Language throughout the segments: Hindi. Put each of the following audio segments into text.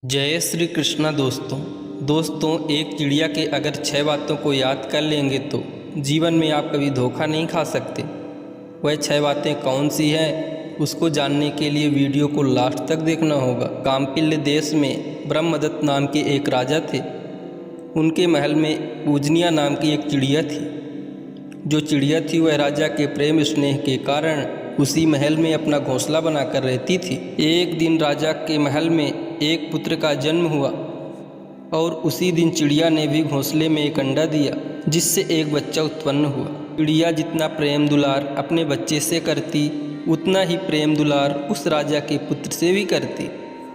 जय श्री कृष्णा। दोस्तों एक चिड़िया के अगर 6 बातों को याद कर लेंगे तो जीवन में आप कभी धोखा नहीं खा सकते। वह 6 बातें कौन सी हैं उसको जानने के लिए वीडियो को लास्ट तक देखना होगा। काम्पिल्य देश में ब्रह्मदत्त नाम के एक राजा थे। उनके महल में पूजनिया नाम की एक चिड़िया थी। जो चिड़िया थी वह राजा के प्रेम स्नेह के कारण उसी महल में अपना घोंसला बनाकर रहती थी। एक दिन राजा के महल में एक पुत्र का जन्म हुआ और उसी दिन चिड़िया ने भी घोंसले में एक अंडा दिया, जिससे एक बच्चा उत्पन्न हुआ। चिड़िया जितना प्रेम दुलार अपने बच्चे से करती, उतना ही प्रेम दुलार उस राजा के पुत्र से भी करती।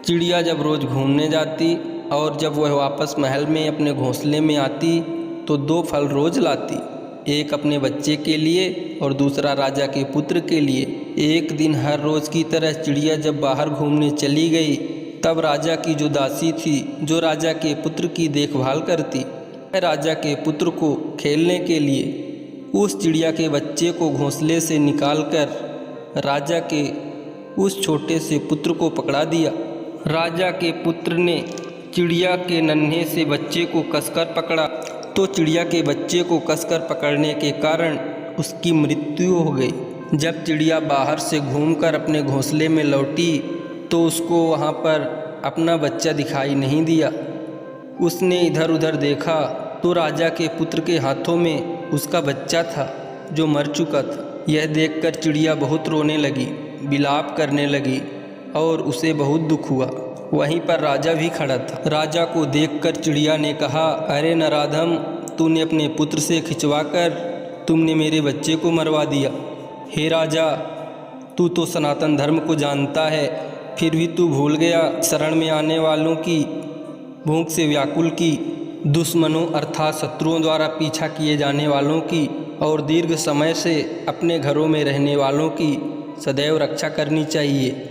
चिड़िया जब रोज़ घूमने जाती और जब वह वापस महल में अपने घोंसले में आती तो 2 फल रोज लाती, एक अपने बच्चे के लिए और दूसरा राजा के पुत्र के लिए। एक दिन हर रोज़ की तरह चिड़िया जब बाहर घूमने चली गई, तब राजा की जो दासी थी, जो राजा के पुत्र की देखभाल करती, वह राजा के पुत्र को खेलने के लिए उस चिड़िया के बच्चे को घोंसले से निकालकर राजा के उस छोटे से पुत्र को पकड़ा दिया। राजा के पुत्र ने चिड़िया के नन्हे से बच्चे को कसकर पकड़ा तो चिड़िया के बच्चे को कसकर पकड़ने के कारण उसकी मृत्यु हो गई। जब चिड़िया बाहर से घूमकर अपने घोंसले में लौटी तो उसको वहाँ पर अपना बच्चा दिखाई नहीं दिया। उसने इधर उधर देखा तो राजा के पुत्र के हाथों में उसका बच्चा था जो मर चुका था। यह देखकर चिड़िया बहुत रोने लगी, विलाप करने लगी और उसे बहुत दुख हुआ। वहीं पर राजा भी खड़ा था। राजा को देखकर चिड़िया ने कहा, अरे नराधम, तूने अपने पुत्र से खिंचवाकर तुमने मेरे बच्चे को मरवा दिया। हे राजा, तू तो सनातन धर्म को जानता है, फिर भी तू भूल गया शरण में आने वालों की, भूख से व्याकुल की, दुश्मनों अर्थात शत्रुओं द्वारा पीछा किए जाने वालों की और दीर्घ समय से अपने घरों में रहने वालों की सदैव रक्षा करनी चाहिए।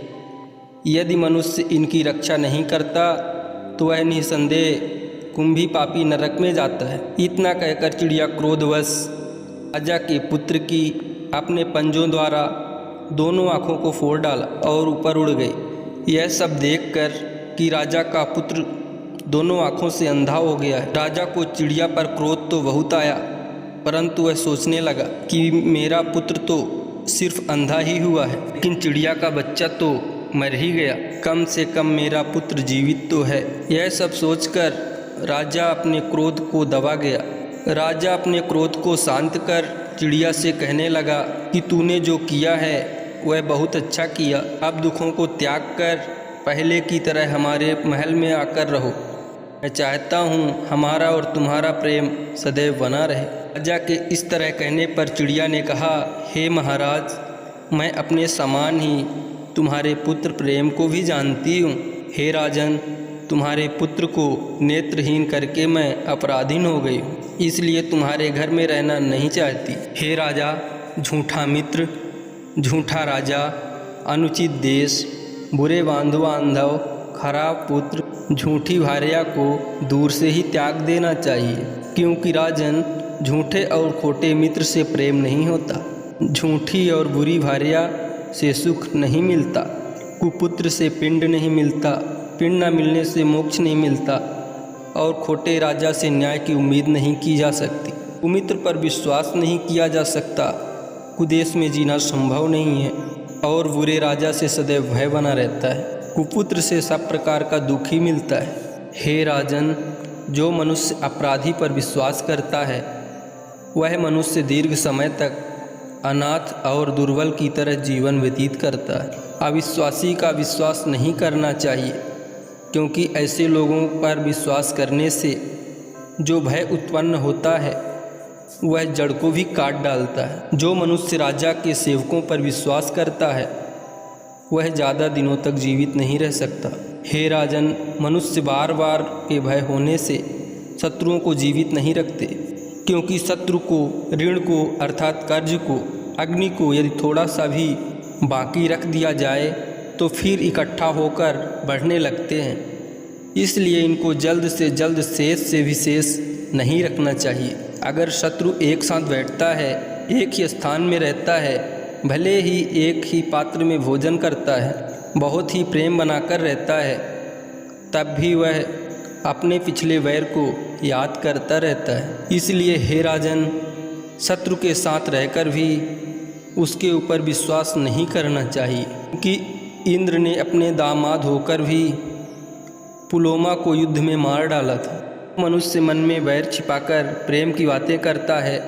यदि मनुष्य इनकी रक्षा नहीं करता तो वह निसंदेह कुंभी पापी नरक में जाता है। इतना कहकर चिड़िया क्रोधवश राजा के पुत्र की अपने पंजों द्वारा दोनों आँखों को फोड़ डाला और ऊपर उड़ गई। यह सब देखकर कि राजा का पुत्र दोनों आँखों से अंधा हो गया है, राजा को चिड़िया पर क्रोध तो बहुत आया, परंतु वह सोचने लगा कि मेरा पुत्र तो सिर्फ अंधा ही हुआ है, लेकिन चिड़िया का बच्चा तो मर ही गया, कम से कम मेरा पुत्र जीवित तो है। यह सब सोचकर राजा अपने क्रोध को दबा गया। राजा अपने क्रोध को शांत कर चिड़िया से कहने लगा कि तूने जो किया है वह बहुत अच्छा किया। अब दुखों को त्याग कर पहले की तरह हमारे महल में आकर रहो। मैं चाहता हूँ हमारा और तुम्हारा प्रेम सदैव बना रहे। राजा के इस तरह कहने पर चिड़िया ने कहा, हे महाराज, मैं अपने समान ही तुम्हारे पुत्र प्रेम को भी जानती हूँ। हे राजन, तुम्हारे पुत्र को नेत्रहीन करके मैं अपराधीन हो गई हूँ, इसलिए तुम्हारे घर में रहना नहीं चाहती। हे राजा, झूठा मित्र, झूठा राजा, अनुचित देश, बुरे बांधव बांधव, खराब पुत्र, झूठी भार्या को दूर से ही त्याग देना चाहिए, क्योंकि राजन, झूठे और खोटे मित्र से प्रेम नहीं होता, झूठी और बुरी भार्या से सुख नहीं मिलता, कुपुत्र से पिंड नहीं मिलता, पिंड न मिलने से मोक्ष नहीं मिलता और खोटे राजा से न्याय की उम्मीद नहीं की जा सकती। कुमित्र पर विश्वास नहीं किया जा सकता, कुदेश में जीना संभव नहीं है और बुरे राजा से सदैव भय बना रहता है, कुपुत्र से सब प्रकार का दुख ही मिलता है। हे राजन, जो मनुष्य अपराधी पर विश्वास करता है वह मनुष्य दीर्घ समय तक अनाथ और दुर्बल की तरह जीवन व्यतीत करता है। अविश्वासी का विश्वास नहीं करना चाहिए, क्योंकि ऐसे लोगों पर विश्वास करने से जो भय उत्पन्न होता है वह जड़ को भी काट डालता है। जो मनुष्य राजा के सेवकों पर विश्वास करता है वह ज़्यादा दिनों तक जीवित नहीं रह सकता। हे राजन, मनुष्य बार बार के भय होने से शत्रुओं को जीवित नहीं रखते, क्योंकि शत्रु को, ऋण को अर्थात कर्ज को, अग्नि को यदि थोड़ा सा भी बाकी रख दिया जाए तो फिर इकट्ठा होकर बढ़ने लगते हैं। इसलिए इनको जल्द से जल्द शेष से भी शेष नहीं रखना चाहिए। अगर शत्रु एक साथ बैठता है, एक ही स्थान में रहता है, भले ही एक ही पात्र में भोजन करता है, बहुत ही प्रेम बनाकर रहता है, तब भी वह अपने पिछले वैर को याद करता रहता है। इसलिए हे राजन, शत्रु के साथ रहकर भी उसके ऊपर विश्वास नहीं करना चाहिए, क्योंकि इंद्र ने अपने दामाद होकर भी पुलोमा को युद्ध में मार डाला था। मनुष्य मन में वैर छिपाकर प्रेम की बातें करता है,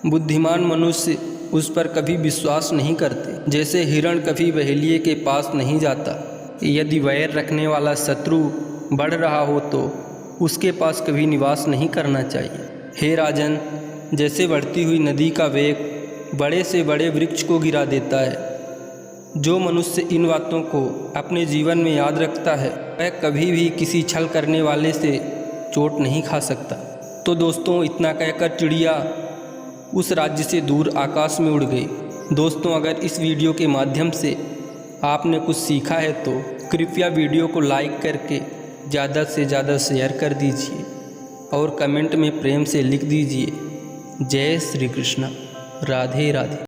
बुद्धिमान मनुष्य उस पर कभी विश्वास नहीं करते। जैसे हिरण कभी बहेलिए के पास नहीं जाता। यदि वैर रखने वाला शत्रु बढ़ रहा हो तो उसके पास कभी निवास नहीं करना चाहिए। हे राजन, जैसे बढ़ती हुई नदी का वेग बड़े से बड़े वृक्ष को गिरा देता है, जो मनुष्य इन बातों को अपने जीवन में याद रखता है वह कभी भी किसी छल करने वाले से चोट नहीं खा सकता। तो दोस्तों, इतना कहकर चिड़िया उस राज्य से दूर आकाश में उड़ गई। दोस्तों, अगर इस वीडियो के माध्यम से आपने कुछ सीखा है तो कृपया वीडियो को लाइक करके ज़्यादा से ज़्यादा शेयर कर दीजिए और कमेंट में प्रेम से लिख दीजिए जय श्री कृष्ण, राधे राधे।